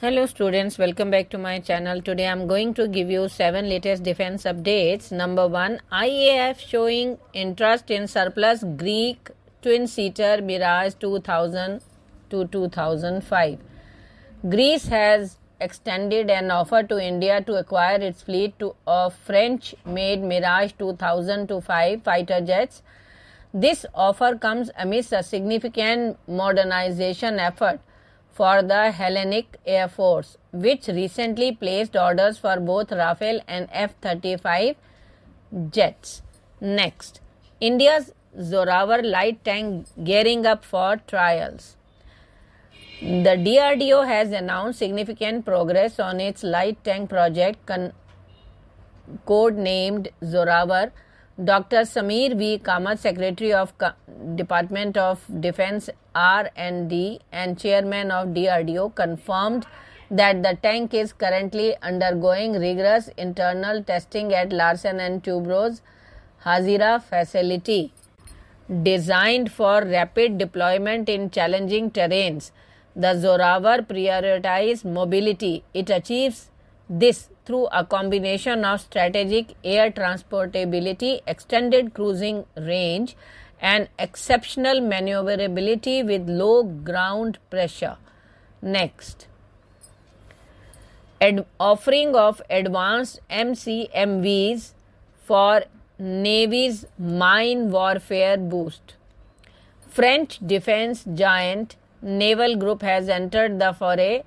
Hello students, welcome back to my channel. Today I am going to give you 7 latest defense updates. Number 1, IAF showing interest in surplus Greek twin-seater Mirage 2000 to 2005. Greece has extended an offer to India to acquire its fleet of French-made Mirage 2000 to 5 fighter jets. This offer comes amidst a significant modernization effort for the Hellenic Air Force, which recently placed orders for both Rafale and F-35 jets. Next, India's Zorawar light tank gearing up for trials. The DRDO has announced significant progress on its light tank project code-named Zorawar. Dr. Samir V. Kamath, Secretary of Department of Defense R&D and Chairman of DRDO, confirmed that the tank is currently undergoing rigorous internal testing at Larsen & Toubro's Hazira facility. Designed for rapid deployment in challenging terrains, the Zorawar prioritizes mobility. It achieves this through a combination of strategic air transportability, extended cruising range, and exceptional maneuverability with low ground pressure. Next, offering of advanced MCMVs for Navy's mine warfare boost. French defense giant Naval Group has entered the foray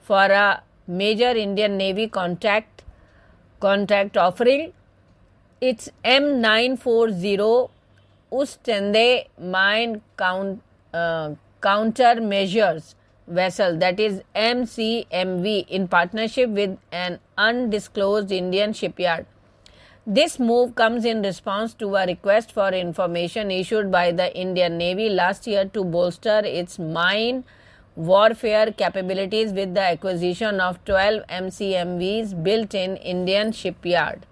for a major Indian Navy contract offering its M940 Ostende mine countermeasures vessel, that is MCMV, in partnership with an undisclosed Indian shipyard. This move comes in response to a request for information issued by the Indian Navy last year to bolster its mine warfare capabilities with the acquisition of 12 MCMVs built in Indian shipyard.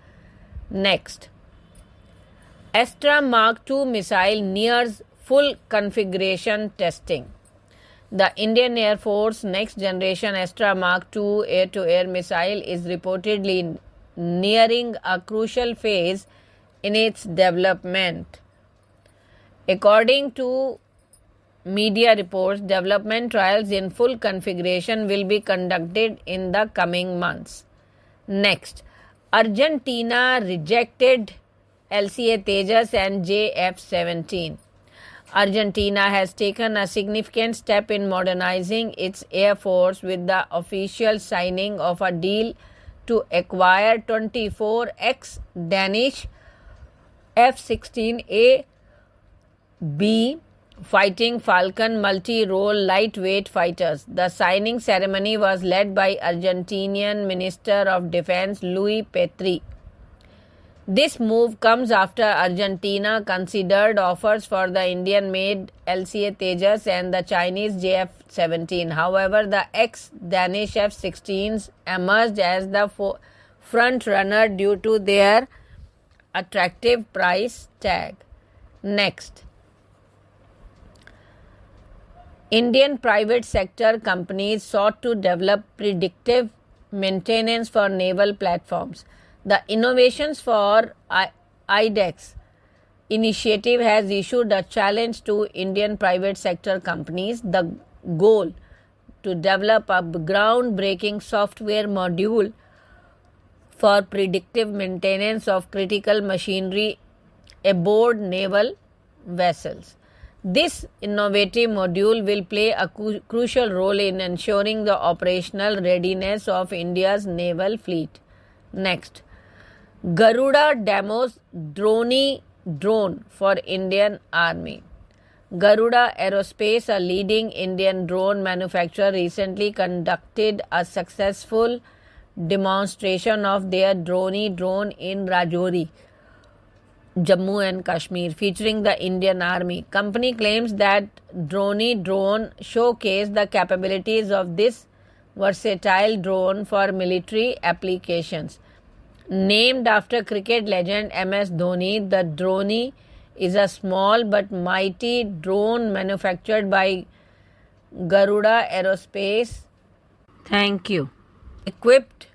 Next, Astra Mark II missile nears full configuration testing. The Indian Air Force next generation Astra Mark II air-to-air missile is reportedly nearing a crucial phase in its development. According to media reports, development trials in full configuration will be conducted in the coming months. Next, Argentina rejected LCA Tejas and JF-17. Argentina has taken a significant step in modernizing its air force with the official signing of a deal to acquire 24 Danish F-16A B Fighting Falcon multi-role lightweight fighters. The signing ceremony was led by Argentinian Minister of Defense Luis Petri. This move comes after Argentina considered offers for the Indian-made LCA Tejas and the Chinese JF-17. However, the ex-Danish F-16s emerged as the front-runner due to their attractive price tag. Next, Indian private sector companies sought to develop predictive maintenance for naval platforms. The Innovations for IDEX initiative has issued a challenge to Indian private sector companies. The goal to develop a groundbreaking software module for predictive maintenance of critical machinery aboard naval vessels. This innovative module will play a crucial role in ensuring the operational readiness of India's naval fleet. Next, Garuda demos drone for Indian Army. Garuda Aerospace, a leading Indian drone manufacturer, recently conducted a successful demonstration of their drone in Rajouri, Jammu and Kashmir, featuring the Indian Army. Company claims that drone showcased the capabilities of this versatile drone for military applications. Named after cricket legend MS Dhoni, the drone is a small but mighty drone manufactured by Garuda Aerospace Thank you. Equipped